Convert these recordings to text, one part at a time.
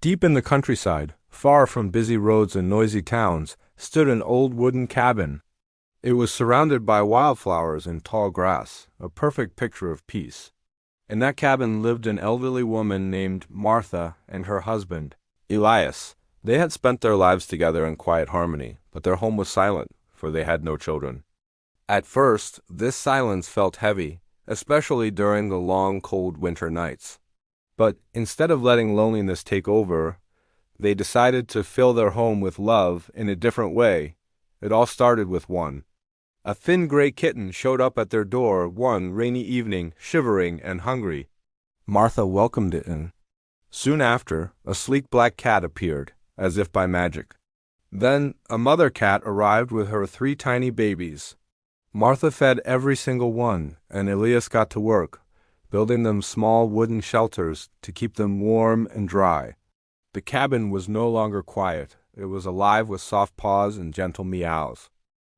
Deep in the countryside, far from busy roads and noisy towns, stood an old wooden cabin. It was surrounded by wildflowers and tall grass, a perfect picture of peace. In that cabin lived an elderly woman named Martha and her husband, Elias. They had spent their lives together in quiet harmony, but their home was silent, for they had no children. At first, this silence felt heavy, especially during the long, cold winter nights. But instead of letting loneliness take over, they decided to fill their home with love in a different way. It all started with one. A thin gray kitten showed up at their door one rainy evening, shivering and hungry. Martha welcomed it in. Soon after, a sleek black cat appeared, as if by magic. Then a mother cat arrived with her 3 tiny babies. Martha fed every single one, and Elias got to work, building them small wooden shelters to keep them warm and dry. The cabin was no longer quiet. It was alive with soft paws and gentle meows.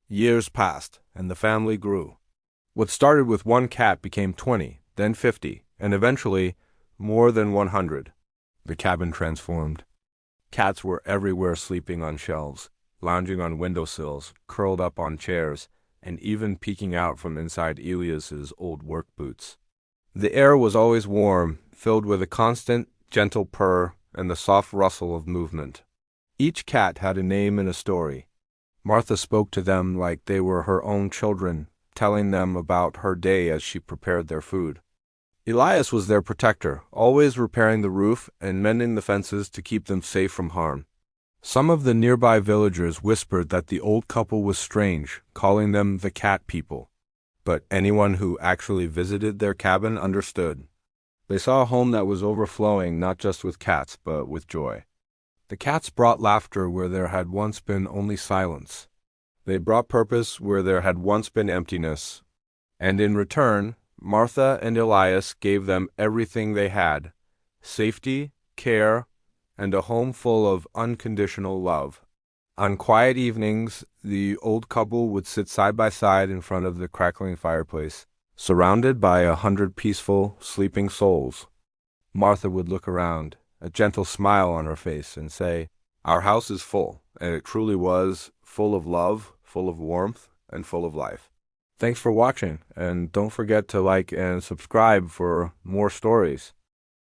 Years passed, and the family grew. What started with 1 cat became 20, then 50, and eventually more than 100. The cabin transformed. Cats were everywhere, sleeping on shelves, lounging on windowsills, curled up on chairs, and even peeking out from inside Elias's old work boots. The air was always warm, filled with a constant, gentle purr and the soft rustle of movement. Each cat had a name and a story. Martha spoke to them like they were her own children, telling them about her day as she prepared their food. Elias was their protector, always repairing the roof and mending the fences to keep them safe from harm. Some of the nearby villagers whispered that the old couple was strange, calling them the cat people. But anyone who actually visited their cabin understood. They saw a home that was overflowing not just with cats, but with joy. The cats brought laughter where there had once been only silence. They brought purpose where there had once been emptiness. And in return, Martha and Elias gave them everything they had: safety, care, and a home full of unconditional love. On quiet evenings, the old couple would sit side by side in front of the crackling fireplace, surrounded by 100 peaceful, sleeping souls. Martha would look around, a gentle smile on her face, and say, "Our house is full," and it truly was, full of love, full of warmth, and full of life. Thanks for watching, and don't forget to like and subscribe for more stories.